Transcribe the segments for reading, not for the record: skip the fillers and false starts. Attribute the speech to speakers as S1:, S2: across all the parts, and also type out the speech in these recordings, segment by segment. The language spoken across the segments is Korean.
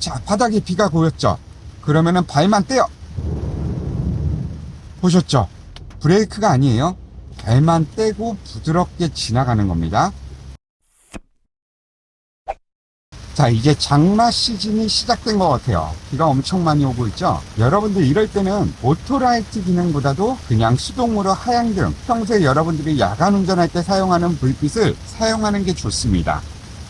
S1: 자, 바닥에 비가 고였죠. 그러면은 발만 떼요. 보셨죠? 브레이크가 아니에요. 발만 떼고 부드럽게 지나가는 겁니다. 자, 이제 장마 시즌이 시작된 것 같아요. 비가 엄청 많이 오고 있죠. 여러분들 이럴 때는 오토라이트 기능보다도 그냥 수동으로 하향등, 평소에 여러분들이 야간 운전할 때 사용하는 불빛을 사용하는 게 좋습니다.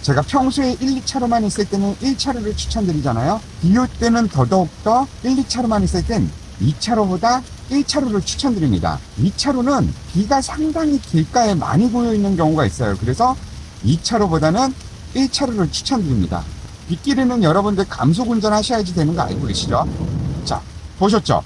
S1: 제가 평소에 1, 2차로만 있을 때는 1차로를 추천드리잖아요. 비 올 때는 더더욱더 1, 2차로만 있을 땐 2차로보다 1차로를 추천드립니다. 2차로는 비가 상당히 길가에 많이 고여 있는 경우가 있어요. 그래서 2차로보다는 1차로를 추천드립니다. 빗길에는 여러분들 감속 운전하셔야지 되는 거 알고 계시죠? 자, 보셨죠?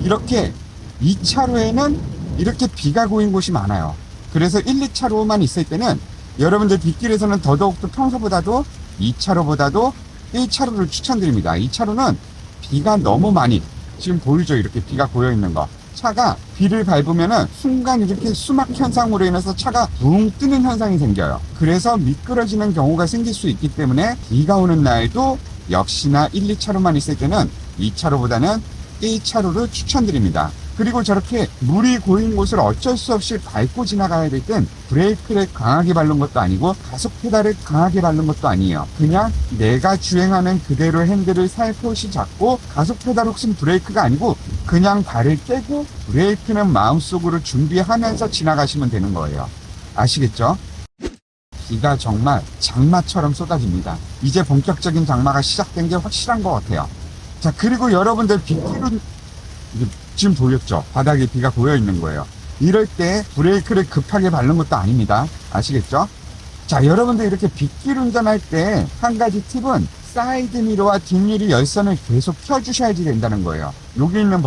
S1: 이렇게 2차로에는 이렇게 비가 고인 곳이 많아요. 그래서 1, 2차로만 있을 때는 여러분들 빗길에서는 더더욱더 평소보다도 2차로보다도 1차로를 추천드립니다. 2차로는 비가 너무 많이, 지금 보이죠? 이렇게 비가 고여 있는 거. 차가 비를 밟으면은 순간 이렇게 수막 현상으로 인해서 차가 붕 뜨는 현상이 생겨요. 그래서 미끄러지는 경우가 생길 수 있기 때문에 비가 오는 날도 역시나 1, 2차로만 있을 때는 2차로보다는 1차로를 추천드립니다. 그리고 저렇게 물이 고인 곳을 어쩔 수 없이 밟고 지나가야 될 땐 브레이크를 강하게 밟는 것도 아니고 가속 페달을 강하게 밟는 것도 아니에요. 그냥 내가 주행하는 그대로 핸들을 살포시 잡고 가속 페달 혹은 브레이크가 아니고 그냥 발을 떼고 브레이크는 마음속으로 준비하면서 지나가시면 되는 거예요. 아시겠죠? 비가 정말 장마처럼 쏟아집니다. 이제 본격적인 장마가 시작된 게 확실한 것 같아요. 자, 그리고 여러분들 빗길은 지금 보였죠? 바닥에 비가 고여 있는 거예요. 이럴 때 브레이크를 급하게 밟는 것도 아닙니다. 아시겠죠? 자, 여러분들 이렇게 빗길 운전할 때 한 가지 팁은 사이드 미러와 뒷유리 열선을 계속 켜주셔야지 된다는 거예요. 여기 있는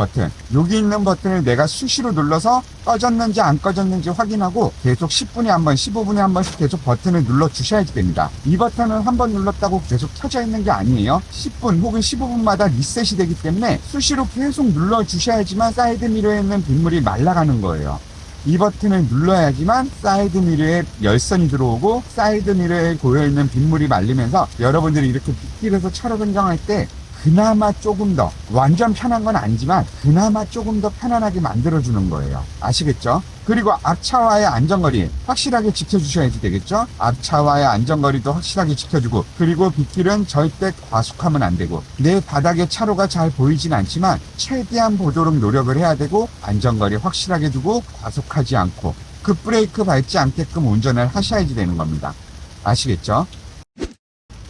S1: 버튼을 내가 수시로 눌러서 꺼졌는지 안 꺼졌는지 확인하고 계속 10분에 한 번, 15분에 한 번씩 계속 버튼을 눌러 주셔야지 됩니다. 이 버튼은 한 번 눌렀다고 계속 켜져 있는 게 아니에요. 10분 혹은 15분마다 리셋이 되기 때문에 수시로 계속 눌러 주셔야지만 사이드 미러에 있는 빗물이 말라가는 거예요. 이 버튼을 눌러야지만 사이드 미러에 열선이 들어오고 사이드 미러에 고여있는 빗물이 말리면서 여러분들이 이렇게 빗길에서 차로 변경할 때 그나마 조금 더, 완전 편한 건 아니지만 그나마 조금 더 편안하게 만들어주는 거예요. 아시겠죠? 그리고 앞차와의 안전거리 확실하게 지켜주셔야지 되겠죠? 앞차와의 안전거리도 확실하게 지켜주고, 그리고 빗길은 절대 과속하면 안 되고, 내 바닥에 차로가 잘 보이진 않지만 최대한 보도록 노력을 해야 되고, 안전거리 확실하게 두고 과속하지 않고 급브레이크 밟지 않게끔 운전을 하셔야지 되는 겁니다. 아시겠죠?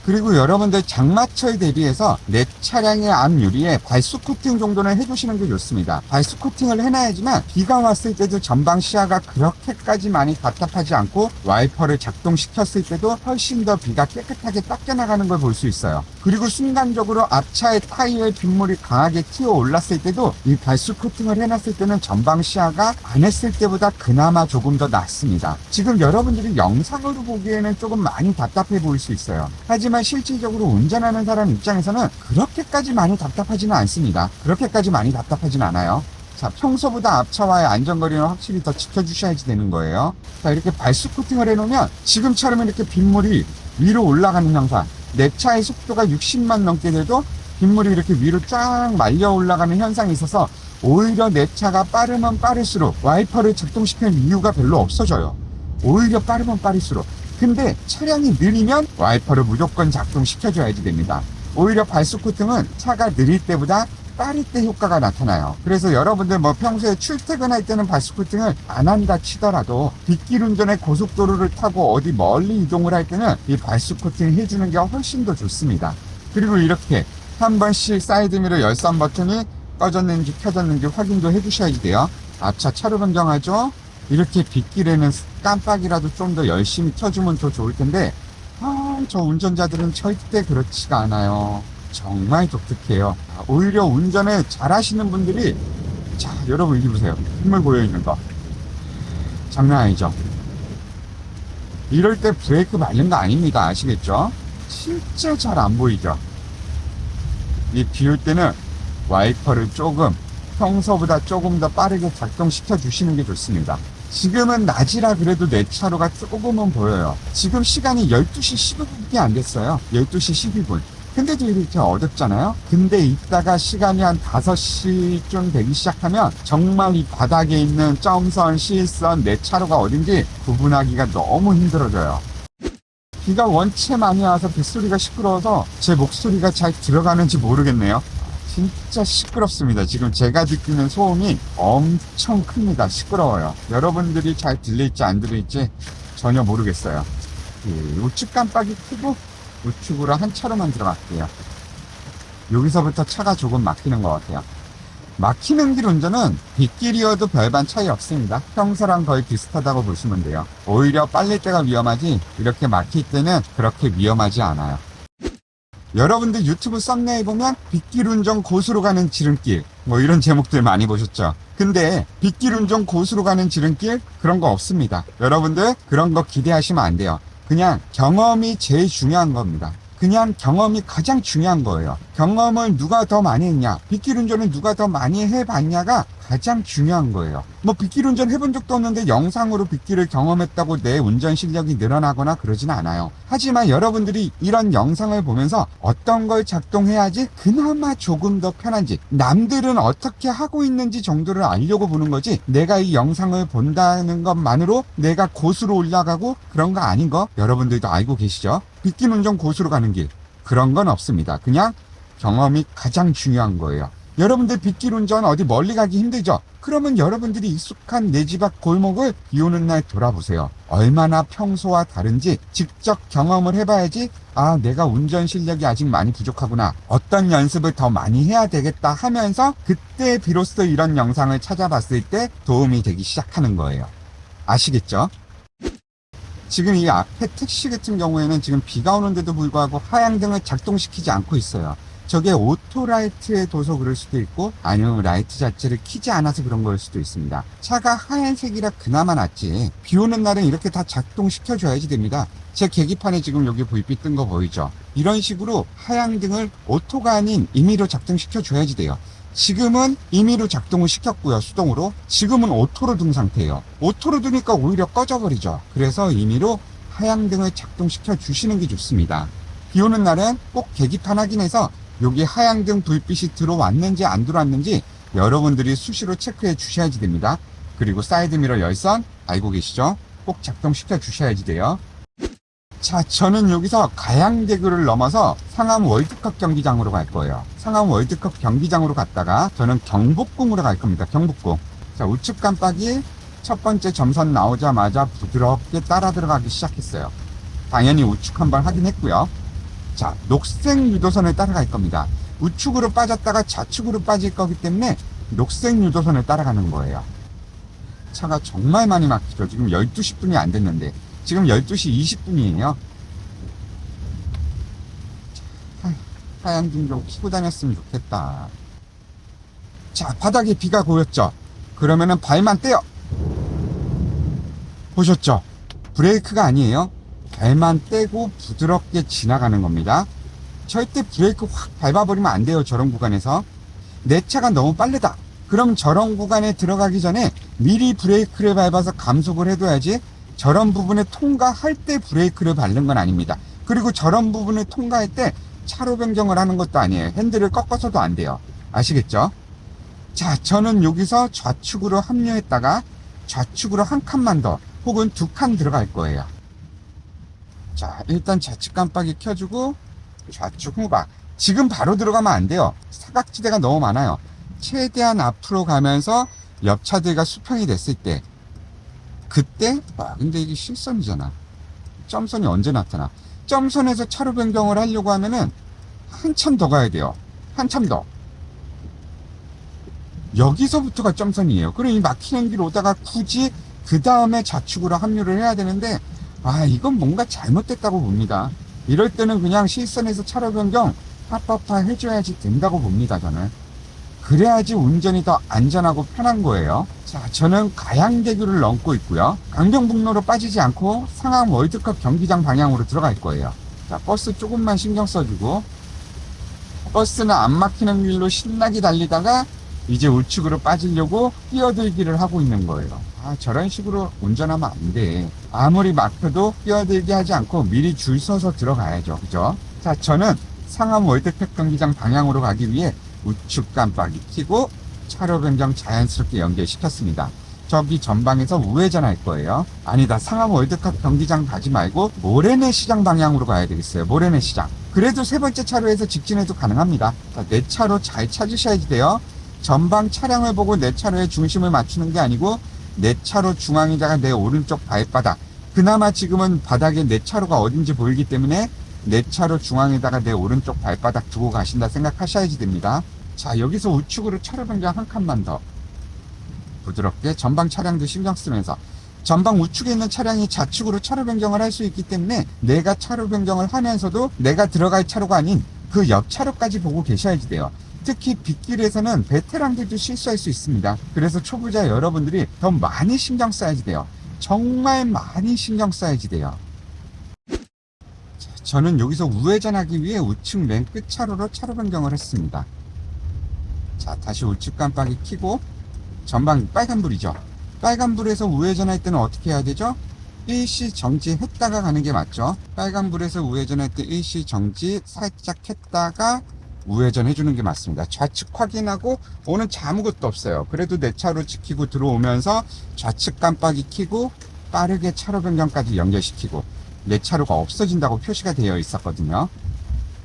S1: 그리고 여러분들 장마철 대비해서 내 차량의 앞 유리에 발수 코팅 정도는 해주시는 게 좋습니다. 발수 코팅을 해놔야지만 비가 왔을 때도 전방 시야가 그렇게까지 많이 답답하지 않고 와이퍼를 작동시켰을 때도 훨씬 더 비가 깨끗하게 닦여나가는 걸 볼 수 있어요. 그리고 순간적으로 앞차의 타이어에 빗물이 강하게 튀어 올랐을 때도 이 발수 코팅을 해놨을 때는 전방 시야가 안 했을 때보다 그나마 조금 더 낫습니다. 지금 여러분들이 영상으로 보기에는 조금 많이 답답해 보일 수 있어요. 하지만 실질적으로 운전하는 사람 입장에서는 그렇게까지 많이 답답하지는 않습니다. 그렇게까지 많이 답답하지는 않아요. 자, 평소보다 앞차와의 안전거리는 확실히 더 지켜주셔야지 되는 거예요. 자, 이렇게 발수 코팅을 해놓으면 지금처럼 이렇게 빗물이 위로 올라가는 현상, 내 차의 속도가 60만 넘게 돼도 빗물이 이렇게 위로 쫙 말려 올라가는 현상이 있어서 오히려 내 차가 빠르면 빠를수록 와이퍼를 작동시키는 이유가 별로 없어져요. 오히려 빠르면 빠를수록. 근데 차량이 느리면 와이퍼를 무조건 작동시켜줘야지 됩니다. 오히려 발수 코팅은 차가 느릴 때보다 빠를 때 효과가 나타나요. 그래서 여러분들 뭐 평소에 출퇴근할 때는 발수 코팅을 안 한다 치더라도 빗길 운전에 고속도로를 타고 어디 멀리 이동을 할 때는 이 발수 코팅 해주는 게 훨씬 더 좋습니다. 그리고 이렇게 한 번씩 사이드미러 열선 버튼이 꺼졌는지 켜졌는지 확인도 해주셔야지 돼요. 앞차 차로 변경하죠. 이렇게 빗길에는 깜빡이라도 좀 더 열심히 켜주면 더 좋을 텐데, 저 운전자들은 절대 그렇지가 않아요. 정말 독특해요. 오히려 운전을 잘 하시는 분들이, 자, 여러분 이리 보세요. 빗물 고여있는 거. 장난 아니죠? 이럴 때 브레이크 말린 거 아닙니다. 아시겠죠? 진짜 잘 안 보이죠? 이 비 올 때는 와이퍼를 조금, 평소보다 조금 더 빠르게 작동시켜 주시는 게 좋습니다. 지금은 낮이라 그래도 내 차로가 조금은 보여요. 지금 시간이 12시 12분이 안 됐어요. 12시 12분. 근데도 이렇게 어렵잖아요. 근데 이따가 시간이 한 5시쯤 되기 시작하면 정말 이 바닥에 있는 점선, 실선, 내 차로가 어딘지 구분하기가 너무 힘들어져요. 비가 원체 많이 와서 빗소리가 시끄러워서 제 목소리가 잘 들어가는지 모르겠네요. 진짜 시끄럽습니다. 지금 제가 느끼는 소음이 엄청 큽니다. 시끄러워요. 여러분들이 잘 들릴지 안 들릴지 전혀 모르겠어요. 우측 깜빡이 끄고 우측으로 한 차로만 들어갈게요. 여기서부터 차가 조금 막히는 것 같아요. 막히는 길 운전은 빗길이어도 별반 차이 없습니다. 평소랑 거의 비슷하다고 보시면 돼요. 오히려 빨릴 때가 위험하지 이렇게 막힐 때는 그렇게 위험하지 않아요. 여러분들 유튜브 썸네일 보면 빗길 운전 고수로 가는 지름길 뭐 이런 제목들 많이 보셨죠? 근데 빗길 운전 고수로 가는 지름길 그런 거 없습니다. 여러분들 그런 거 기대하시면 안 돼요. 그냥 경험이 제일 중요한 겁니다. 그냥 경험이 가장 중요한 거예요. 경험을 누가 더 많이 했냐, 빗길 운전을 누가 더 많이 해봤냐가 가장 중요한 거예요. 뭐 빗길 운전 해본 적도 없는데 영상으로 빗길을 경험했다고 내 운전 실력이 늘어나거나 그러진 않아요. 하지만 여러분들이 이런 영상을 보면서 어떤 걸 작동해야지 그나마 조금 더 편한지, 남들은 어떻게 하고 있는지 정도를 알려고 보는 거지, 내가 이 영상을 본다는 것만으로 내가 고수로 올라가고 그런 거 아닌 거 여러분들도 알고 계시죠? 빗길 운전 고수로 가는 길 그런 건 없습니다. 그냥 경험이 가장 중요한 거예요. 여러분들 빗길 운전 어디 멀리 가기 힘들죠? 그러면 여러분들이 익숙한 내 집 앞 골목을 비 오는 날 돌아보세요. 얼마나 평소와 다른지 직접 경험을 해봐야지 아, 내가 운전 실력이 아직 많이 부족하구나, 어떤 연습을 더 많이 해야 되겠다 하면서 그때 비로소 이런 영상을 찾아봤을 때 도움이 되기 시작하는 거예요. 아시겠죠? 지금 이 앞에 택시 같은 경우에는 지금 비가 오는데도 불구하고 하향등을 작동시키지 않고 있어요. 저게 오토라이트에 둬서 그럴 수도 있고 아니면 라이트 자체를 켜지 않아서 그런 걸 수도 있습니다. 차가 하얀색이라 그나마 낫지 비 오는 날은 이렇게 다 작동시켜줘야지 됩니다. 제 계기판에 지금 여기 불빛 뜬 거 보이죠? 이런 식으로 하향등을 오토가 아닌 임의로 작동시켜줘야지 돼요. 지금은 임의로 작동을 시켰고요, 수동으로. 지금은 오토로 둔 상태예요. 오토로 두니까 오히려 꺼져버리죠. 그래서 임의로 하향등을 작동시켜 주시는 게 좋습니다. 비 오는 날은 꼭 계기판 확인해서 여기 하향등 불빛이 들어왔는지 안 들어왔는지 여러분들이 수시로 체크해 주셔야지 됩니다. 그리고 사이드미러 열선 알고 계시죠? 꼭 작동시켜 주셔야지 돼요. 자, 저는 여기서 가양대교를 넘어서 상암 월드컵 경기장으로 갈 거예요. 상암 월드컵 경기장으로 갔다가 저는 경복궁으로 갈 겁니다. 경복궁. 자, 우측 깜빡이 첫 번째 점선 나오자마자 부드럽게 따라 들어가기 시작했어요. 당연히 우측 한번 확인했고요. 자, 녹색 유도선을 따라갈 겁니다. 우측으로 빠졌다가 좌측으로 빠질 거기 때문에 녹색 유도선을 따라가는 거예요. 차가 정말 많이 막히죠. 지금 12시 분이 안 됐는데 지금 12시 20분이에요. 하얀 좀 켜고 다녔으면 좋겠다. 자, 바닥에 비가 고였죠. 그러면은 발만 떼요. 보셨죠? 브레이크가 아니에요. 발만 떼고 부드럽게 지나가는 겁니다. 절대 브레이크 확 밟아버리면 안 돼요. 저런 구간에서. 내 차가 너무 빠르다. 그럼 저런 구간에 들어가기 전에 미리 브레이크를 밟아서 감속을 해둬야지, 저런 부분에 통과할 때 브레이크를 밟는 건 아닙니다. 그리고 저런 부분을 통과할 때 차로 변경을 하는 것도 아니에요. 핸들을 꺾어서도 안 돼요. 아시겠죠? 자, 저는 여기서 좌측으로 합류했다가 좌측으로 한 칸만 더 혹은 2칸 들어갈 거예요. 자, 일단 좌측 깜빡이 켜주고 좌측 후박. 지금 바로 들어가면 안 돼요. 사각지대가 너무 많아요. 최대한 앞으로 가면서 옆 차들과 수평이 됐을 때, 그때 근데 이게 실선이잖아. 점선이 언제 나타나? 점선에서 차로 변경을 하려고 하면은 한참 더 가야 돼요. 한참 더. 여기서부터가 점선이에요. 그럼 이 막히는 길 오다가 굳이 그 다음에 좌측으로 합류를 해야 되는데, 이건 뭔가 잘못됐다고 봅니다. 이럴 때는 그냥 실선에서 차로 변경 파파파 해줘야지 된다고 봅니다, 저는. 그래야지 운전이 더 안전하고 편한 거예요. 자, 저는 가양대교를 넘고 있고요. 강변북로로 빠지지 않고 상암 월드컵 경기장 방향으로 들어갈 거예요. 자, 버스 조금만 신경 써주고, 버스는 안 막히는 길로 신나게 달리다가 이제 우측으로 빠지려고 뛰어들기를 하고 있는 거예요. 저런 식으로 운전하면 안 돼. 아무리 막혀도 뛰어들기 하지 않고 미리 줄 서서 들어가야죠. 그죠? 자, 저는 상암 월드컵 경기장 방향으로 가기 위해 우측 깜빡이 켜고 차로 변경 자연스럽게 연결시켰습니다. 저기 전방에서 우회전할 거예요. 아니다, 상암 월드컵 경기장 가지 말고 모래내 시장 방향으로 가야 되겠어요. 모래내 시장. 그래도 세 번째 차로에서 직진해도 가능합니다. 자, 내 차로 잘 찾으셔야지 돼요. 전방 차량을 보고 내 차로에 중심을 맞추는 게 아니고 내 차로 중앙에다가 내 오른쪽 발바닥, 그나마 지금은 바닥에 내 차로가 어딘지 보이기 때문에 내 차로 중앙에다가 내 오른쪽 발바닥 두고 가신다 생각하셔야지 됩니다. 자, 여기서 우측으로 차로 변경 한 칸만 더 부드럽게 전방 차량도 신경 쓰면서, 전방 우측에 있는 차량이 좌측으로 차로 변경을 할 수 있기 때문에 내가 차로 변경을 하면서도 내가 들어갈 차로가 아닌 그 옆 차로까지 보고 계셔야지 돼요. 특히 빗길에서는 베테랑들도 실수할 수 있습니다. 그래서 초보자 여러분들이 더 많이 신경 써야지 돼요. 정말 많이 신경 써야지 돼요. 자, 저는 여기서 우회전하기 위해 우측 맨 끝 차로로 차로 변경을 했습니다. 자, 다시 우측 깜빡이 켜고 전방 빨간불이죠. 빨간불에서 우회전할 때는 어떻게 해야 되죠? 일시 정지했다가 가는 게 맞죠. 빨간불에서 우회전할 때 일시 정지 살짝 했다가 우회전 해주는 게 맞습니다. 좌측 확인하고 오는 차 아무것도 없어요. 그래도 내 차로 지키고 들어오면서 좌측 깜빡이 켜고 빠르게 차로 변경까지 연결시키고 내 차로가 없어진다고 표시가 되어 있었거든요.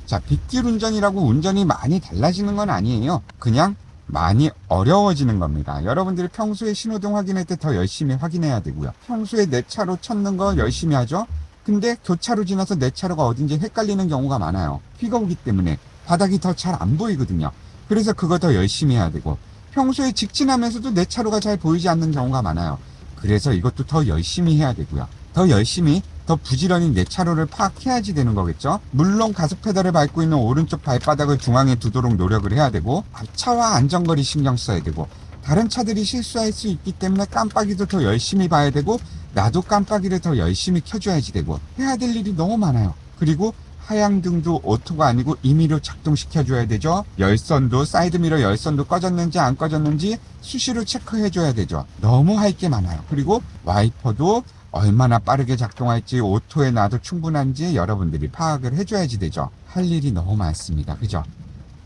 S1: 자, 빗길 운전이라고 운전이 많이 달라지는 건 아니에요. 그냥 많이 어려워지는 겁니다. 여러분들이 평소에 신호등 확인할 때 더 열심히 확인해야 되고요. 평소에 내 차로 찾는 거 열심히 하죠. 근데 교차로 지나서 내 차로가 어딘지 헷갈리는 경우가 많아요. 비가 오기 때문에 바닥이 더 잘 안 보이거든요. 그래서 그거 더 열심히 해야 되고, 평소에 직진하면서도 내 차로가 잘 보이지 않는 경우가 많아요. 그래서 이것도 더 열심히 해야 되고요. 더 열심히, 더 부지런히 내 차로를 파악해야지 되는 거겠죠. 물론 가속 페달을 밟고 있는 오른쪽 발바닥을 중앙에 두도록 노력을 해야 되고, 앞차와 안전거리 신경 써야 되고, 다른 차들이 실수할 수 있기 때문에 깜빡이도 더 열심히 봐야 되고, 나도 깜빡이를 더 열심히 켜줘야지 되고, 해야 될 일이 너무 많아요. 그리고 하향등도 오토가 아니고 임의로 작동시켜줘야 되죠. 열선도, 사이드미러 열선도 꺼졌는지 안 꺼졌는지 수시로 체크해줘야 되죠. 너무 할 게 많아요. 그리고 와이퍼도 얼마나 빠르게 작동할지, 오토에 놔도 충분한지 여러분들이 파악을 해줘야지 되죠. 할 일이 너무 많습니다. 그죠?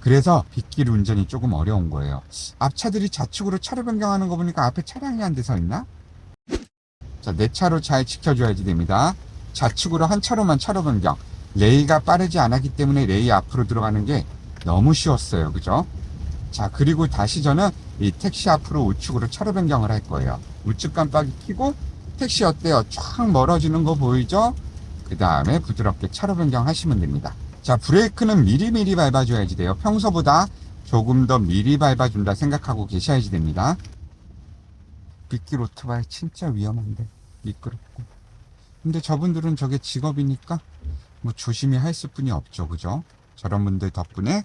S1: 그래서 빗길 운전이 조금 어려운 거예요. 앞차들이 좌측으로 차로 변경하는 거 보니까 앞에 차량이 한 대 서 있나? 자, 내 차로 잘 지켜줘야지 됩니다. 좌측으로 한 차로만 차로 변경. 레이가 빠르지 않았기 때문에 레이 앞으로 들어가는 게 너무 쉬웠어요. 그죠? 자, 그리고 다시 저는 이 택시 앞으로 우측으로 차로 변경을 할 거예요. 우측 깜빡이 켜고 택시 어때요? 쫙 멀어지는 거 보이죠? 그 다음에 부드럽게 차로 변경하시면 됩니다. 자, 브레이크는 미리미리 밟아줘야지 돼요. 평소보다 조금 더 미리 밟아준다 생각하고 계셔야지 됩니다. 빗길 오토바이 진짜 위험한데, 미끄럽고. 근데 저분들은 저게 직업이니까 뭐 조심히 했을 뿐이 없죠. 그죠? 저런 분들 덕분에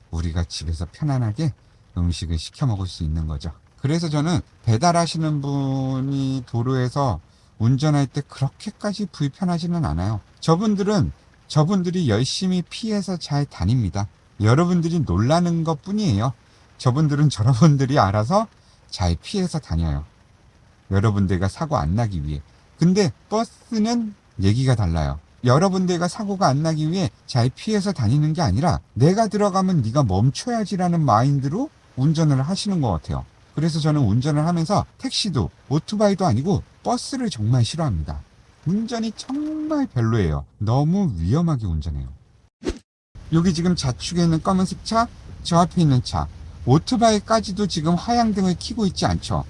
S1: 우리가 집에서 편안하게 음식을 시켜 먹을 수 있는 거죠. 그래서 저는 배달하시는 분이 도로에서 운전할 때 그렇게까지 불편하지는 않아요. 저분들이 열심히 피해서 잘 다닙니다. 여러분들이 놀라는 것 뿐이에요. 저분들은 저러분들이 알아서 잘 피해서 다녀요. 여러분들과 사고 안 나기 위해. 근데 버스는 얘기가 달라요. 여러분들과 사고가 안 나기 위해 잘 피해서 다니는 게 아니라 내가 들어가면 네가 멈춰야지라는 마인드로 운전을 하시는 것 같아요. 그래서 저는 운전을 하면서 택시도 오토바이도 아니고 버스를 정말 싫어합니다. 운전이 정말 별로예요. 너무 위험하게 운전해요. 여기 지금 좌측에 있는 검은색 차, 저 앞에 있는 차, 오토바이까지도 지금 하향등을 켜고 있지 않죠.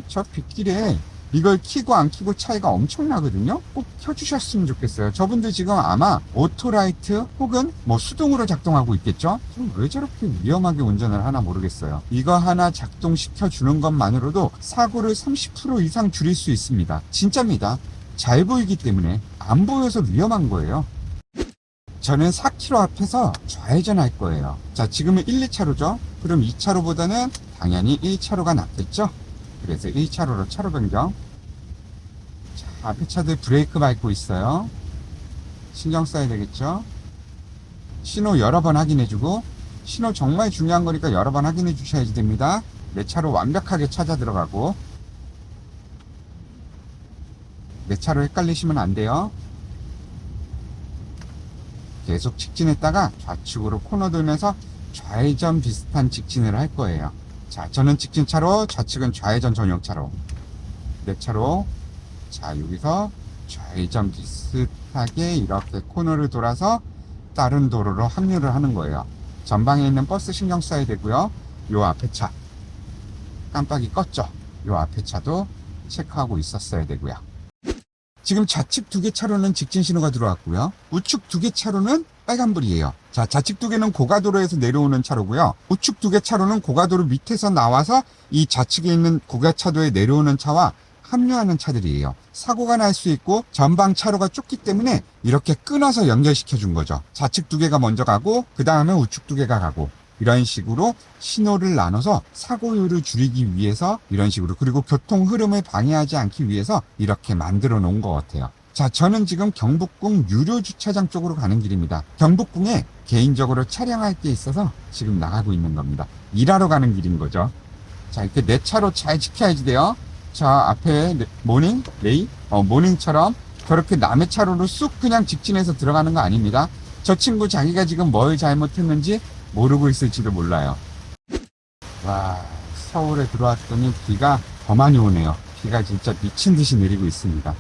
S1: 저 빗길에 이걸 켜고 안 켜고 차이가 엄청나거든요. 꼭 켜주셨으면 좋겠어요. 저분들 지금 아마 오토라이트 혹은 뭐 수동으로 작동하고 있겠죠. 왜 저렇게 위험하게 운전을 하나 모르겠어요. 이거 하나 작동시켜 주는 것만으로도 사고를 30% 이상 줄일 수 있습니다. 진짜입니다. 잘 보이기 때문에. 안 보여서 위험한 거예요. 저는 4km 앞에서 좌회전할 거예요. 자, 지금은 1, 2차로죠. 그럼 2차로보다는 당연히 1차로가 낫겠죠. 그래서 1차로로 차로 변경. 자, 앞에 차들 브레이크 밟고 있어요. 신경 써야 되겠죠. 신호 여러 번 확인해주고, 신호 정말 중요한 거니까 여러 번 확인해 주셔야지 됩니다. 내 차로 완벽하게 찾아 들어가고. 내 차로 헷갈리시면 안 돼요. 계속 직진했다가 좌측으로 코너 돌면서 좌회전 비슷한 직진을 할 거예요. 자, 저는 직진차로, 좌측은 좌회전 전용차로. 내 차로. 자, 여기서 좌회전 비슷하게 이렇게 코너를 돌아서 다른 도로로 합류를 하는 거예요. 전방에 있는 버스 신경 써야 되고요. 요 앞에 차 깜빡이 껐죠. 요 앞에 차도 체크하고 있었어야 되고요. 지금 좌측 2개 차로는 직진 신호가 들어왔고요. 우측 2개 차로는 빨간불이에요. 자, 좌측 2개는 고가도로에서 내려오는 차로고요. 우측 2개 차로는 고가도로 밑에서 나와서 이 좌측에 있는 고가차도에 내려오는 차와 합류하는 차들이에요. 사고가 날 수 있고 전방 차로가 좁기 때문에 이렇게 끊어서 연결시켜 준 거죠. 좌측 2개가 먼저 가고 그 다음에 우측 2개가 가고 이런 식으로 신호를 나눠서 사고율을 줄이기 위해서 이런 식으로, 그리고 교통 흐름을 방해하지 않기 위해서 이렇게 만들어 놓은 것 같아요. 자, 저는 지금 경북궁 유료 주차장 쪽으로 가는 길입니다. 경북궁에 개인적으로 촬영할 게 있어서 지금 나가고 있는 겁니다. 일하러 가는 길인 거죠. 자, 이렇게 내 차로 잘 지켜야지 돼요. 자, 앞에 모닝, 레이, 모닝처럼 저렇게 남의 차로로 쑥 그냥 직진해서 들어가는 거 아닙니다. 저 친구 자기가 지금 뭘 잘못했는지 모르고 있을지도 몰라요. 와, 서울에 들어왔더니 비가 더 많이 오네요. 비가 진짜 미친 듯이 내리고 있습니다.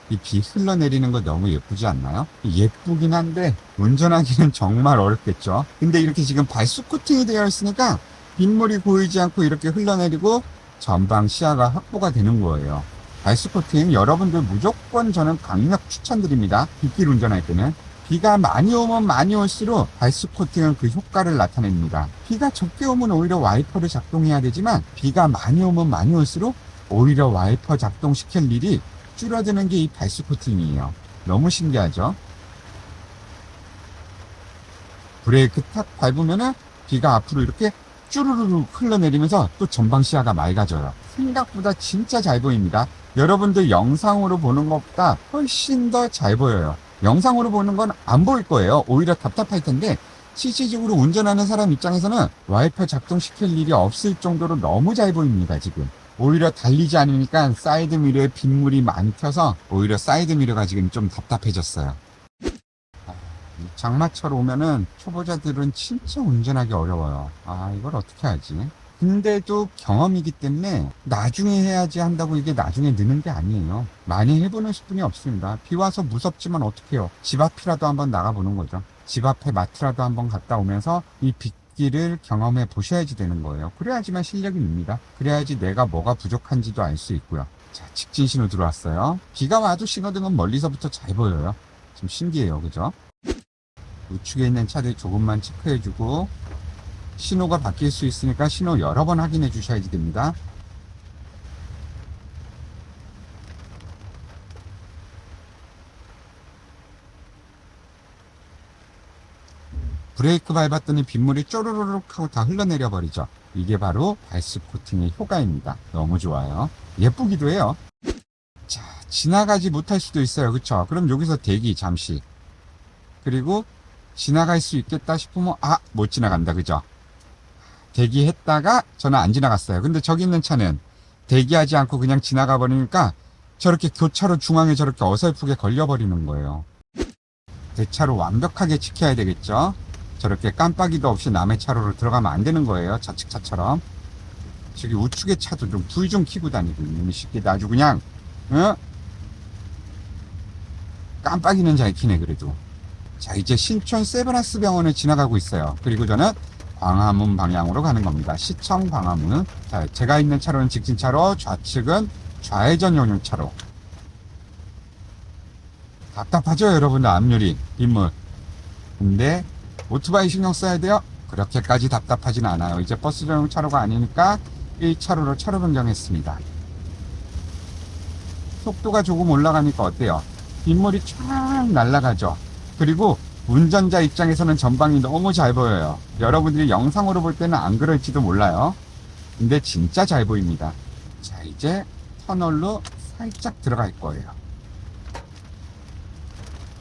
S1: 이 비 흘러내리는 거 너무 예쁘지 않나요? 예쁘긴 한데 운전하기는 정말 어렵겠죠. 근데 이렇게 지금 발수 코팅이 되어 있으니까 빗물이 고이지 않고 이렇게 흘러내리고 전방 시야가 확보가 되는 거예요. 발수 코팅 여러분들 무조건 저는 강력 추천드립니다. 빗길 운전할 때는. 비가 많이 오면 많이 올수록 발수 코팅은 그 효과를 나타냅니다. 비가 적게 오면 오히려 와이퍼를 작동해야 되지만 비가 많이 오면 많이 올수록 오히려 와이퍼 작동시킬 일이 줄어드는 게 이 발수 코팅이에요. 너무 신기하죠? 브레이크 탁 밟으면은 비가 앞으로 이렇게 쭈루루루 흘러내리면서 또 전방 시야가 맑아져요. 생각보다 진짜 잘 보입니다. 여러분들 영상으로 보는 것보다 훨씬 더 잘 보여요. 영상으로 보는 건 안 보일 거예요. 오히려 답답할 텐데 실질적으로 운전하는 사람 입장에서는 와이퍼 작동시킬 일이 없을 정도로 너무 잘 보입니다. 지금 오히려 달리지 않으니까 사이드미러에 빗물이 많이 튀어서 오히려 사이드미러가 지금 좀 답답해졌어요. 장마철 오면은 초보자들은 진짜 운전하기 어려워요. 아, 이걸 어떻게 하지? 근데도 경험이기 때문에 나중에 해야지 한다고 이게 나중에 느는 게 아니에요. 많이 해보는 수준이 없습니다. 비 와서 무섭지만 어떡해요. 집 앞이라도 한번 나가보는 거죠. 집 앞에 마트라도 한번 갔다 오면서 이 빗길을 경험해 보셔야지 되는 거예요. 그래야지만 실력이 늡니다. 그래야지 내가 뭐가 부족한지도 알 수 있고요. 자, 직진 신호 들어왔어요. 비가 와도 신호등은 멀리서부터 잘 보여요. 좀 신기해요. 그죠? 우측에 있는 차들 조금만 체크해주고 신호가 바뀔 수 있으니까 신호 여러 번 확인해 주셔야지 됩니다. 브레이크 밟았더니 빗물이 쪼르르륵 하고 다 흘러내려 버리죠. 이게 바로 발수 코팅의 효과입니다. 너무 좋아요. 예쁘기도 해요. 자, 지나가지 못할 수도 있어요. 그쵸? 그럼 여기서 대기 잠시. 그리고 지나갈 수 있겠다 싶으면 못 지나간다. 그죠? 대기했다가 저는 안 지나갔어요. 근데 저기 있는 차는 대기하지 않고 그냥 지나가 버리니까 저렇게 교차로 중앙에 저렇게 어설프게 걸려버리는 거예요. 대차로 완벽하게 지켜야 되겠죠. 저렇게 깜빡이도 없이 남의 차로로 들어가면 안 되는 거예요. 좌측 차처럼. 저기 우측의 차도 좀 불 좀 켜고 다니고 있는 시끼 아주 그냥 깜빡이는 잘 켜네. 그래도. 자, 이제 신촌 세브란스 병원을 지나가고 있어요. 그리고 저는 광화문 방향으로 가는 겁니다. 시청 광화문. 자, 제가 있는 차로는 직진차로, 좌측은 좌회전 용역차로. 답답하죠, 여러분들? 앞유리, 빗물. 근데 오토바이 신경 써야 돼요? 그렇게까지 답답하진 않아요. 이제 버스 전용 차로가 아니니까 1차로로 차로 변경했습니다. 속도가 조금 올라가니까 어때요? 빗물이 쫙 날아가죠. 그리고 운전자 입장에서는 전방이 너무 잘 보여요. 여러분들이 영상으로 볼 때는 안 그럴지도 몰라요. 근데 진짜 잘 보입니다. 자, 이제 터널로 살짝 들어갈 거예요.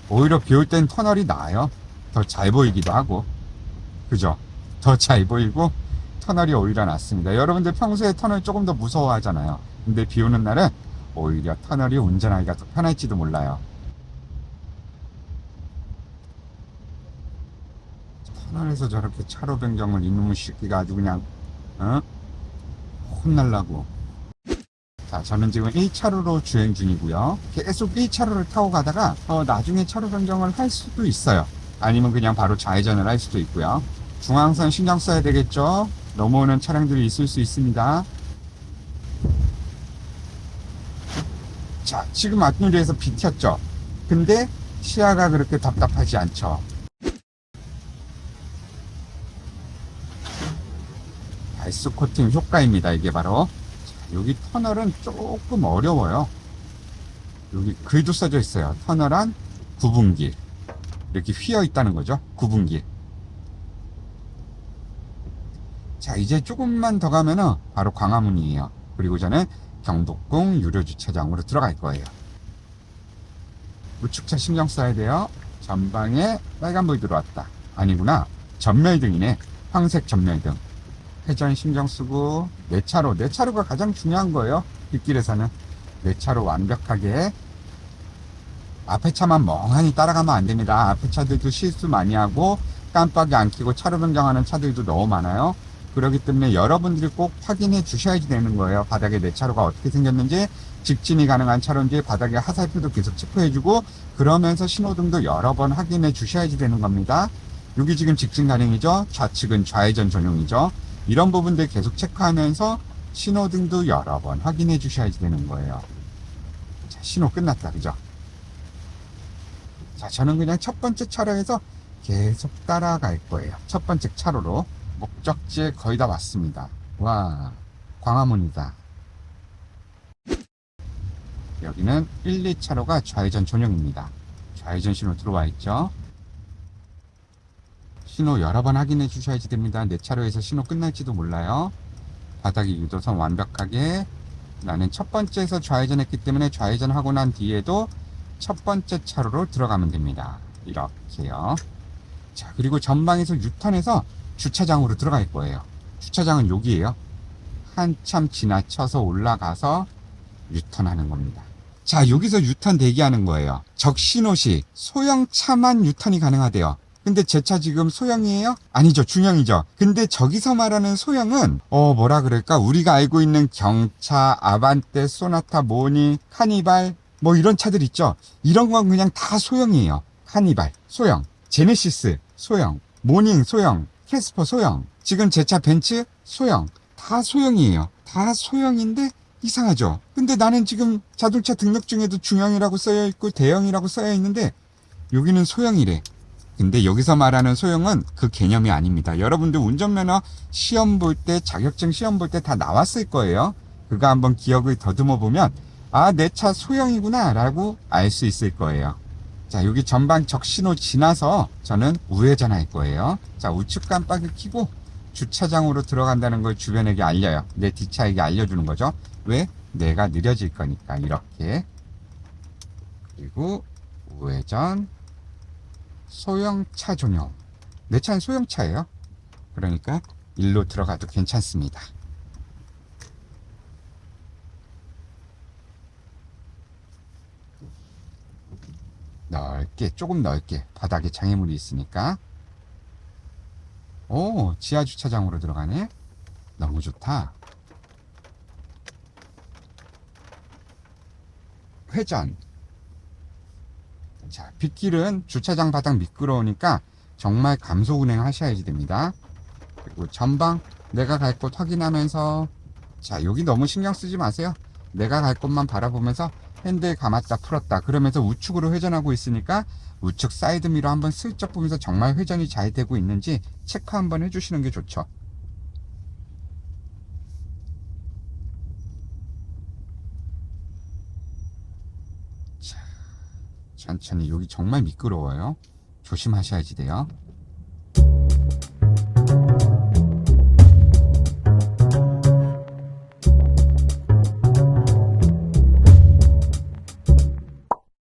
S1: 오히려 비 올 땐 터널이 나아요. 더 잘 보이기도 하고. 그죠? 더 잘 보이고 터널이 오히려 낫습니다. 여러분들 평소에 터널 조금 더 무서워하잖아요. 근데 비 오는 날은 오히려 터널이 운전하기가 더 편할지도 몰라요. 터널에서 저렇게 차로 변경을 이놈의 새끼가 아주 그냥 어? 혼날라고. 자, 저는 지금 1차로로 주행 중이고요. 계속 1차로를 타고 가다가 나중에 차로 변경을 할 수도 있어요. 아니면 그냥 바로 좌회전을 할 수도 있고요. 중앙선 신경 써야 되겠죠. 넘어오는 차량들이 있을 수 있습니다. 자, 지금 앞유리에서 비켰죠. 근데 시야가 그렇게 답답하지 않죠. 발수 코팅 효과입니다. 이게 바로. 자, 여기 터널은 조금 어려워요. 여기 글도 써져 있어요. 터널 안 구분길. 이렇게 휘어 있다는 거죠. 구분길. 자, 이제 조금만 더 가면은 바로 광화문이에요. 그리고 저는 경복궁 유료주차장으로 들어갈 거예요. 우측차 신경 써야 돼요. 전방에 빨간불 들어왔다. 아니구나. 전멸등이네. 황색 전멸등. 회전 신경 쓰고 내 차로가 가장 중요한 거예요. 빗길에서는 내 차로 완벽하게. 앞에 차만 멍하니 따라가면 안 됩니다. 앞에 차들도 실수 많이 하고 깜빡이 안 켜고 차로 변경하는 차들도 너무 많아요. 그렇기 때문에 여러분들이 꼭 확인해 주셔야지 되는 거예요. 바닥에 내 차로가 어떻게 생겼는지, 직진이 가능한 차로인지 바닥에 하살표도 계속 체크해주고, 그러면서 신호등도 여러 번 확인해 주셔야지 되는 겁니다. 여기 지금 직진 가능이죠. 좌측은 좌회전 전용이죠. 이런 부분들 계속 체크하면서 신호등도 여러 번 확인해 주셔야지 되는 거예요. 자, 신호 끝났다. 그죠? 자, 저는 그냥 첫 번째 차로에서 계속 따라갈 거예요. 첫 번째 차로로. 목적지에 거의 다 왔습니다. 와, 광화문이다. 여기는 1, 2차로가 좌회전 전용입니다. 좌회전 신호 들어와 있죠. 신호 여러 번 확인해 주셔야지 됩니다. 내 차로에서 신호 끝날지도 몰라요. 바닥에 유도선 완벽하게. 나는 첫 번째에서 좌회전했기 때문에 좌회전하고 난 뒤에도 첫 번째 차로로 들어가면 됩니다. 이렇게요. 자, 그리고 전방에서 유턴해서 주차장으로 들어갈 거예요. 주차장은 여기에요. 한참 지나쳐서 올라가서 유턴하는 겁니다. 자, 여기서 유턴 대기하는 거예요. 적신호시 소형차만 유턴이 가능하대요. 근데 제 차 지금 소형이에요? 아니죠, 중형이죠. 근데 저기서 말하는 소형은 뭐라 그럴까, 우리가 알고 있는 경차, 아반떼, 소나타, 모니, 카니발 뭐 이런 차들 있죠. 이런 건 그냥 다 소형이에요. 카니발 소형, 제네시스 소형, 모닝 소형, 캐스퍼 소형, 지금 제 차 벤츠 소형, 다 소형이에요. 다 소형인데 이상하죠. 근데 나는 지금 자동차 등록증에도 중형이라고 써여 있고 대형이라고 써여 있는데 여기는 소형이래. 근데 여기서 말하는 소형은 그 개념이 아닙니다. 여러분들 운전면허 시험 볼 때, 자격증 시험 볼 때 다 나왔을 거예요. 그거 한번 기억을 더듬어 보면 아, 내 차 소형이구나 라고 알 수 있을 거예요. 자, 여기 전방 적신호 지나서 저는 우회전 할 거예요. 자, 우측 깜빡이 켜고 주차장으로 들어간다는 걸 주변에게 알려요. 내 뒷차에게 알려주는 거죠. 왜? 내가 느려질 거니까. 이렇게. 그리고 우회전. 소형차 전용. 내 차는 소형차예요. 그러니까 일로 들어가도 괜찮습니다. 넓게, 조금 넓게. 바닥에 장애물이 있으니까. 오, 지하 주차장으로 들어가네. 너무 좋다. 회전. 자, 빗길은 주차장 바닥 미끄러우니까 정말 감속 운행 하셔야지 됩니다. 그리고 전방 내가 갈 곳 확인하면서, 자, 여기 너무 신경 쓰지 마세요. 내가 갈 곳만 바라보면서 핸들 감았다 풀었다 그러면서 우측으로 회전하고 있으니까 우측 사이드미러 한번 슬쩍 보면서 정말 회전이 잘 되고 있는지 체크 한번 해주시는 게 좋죠. 자, 천천히. 여기 정말 미끄러워요. 조심하셔야지 돼요.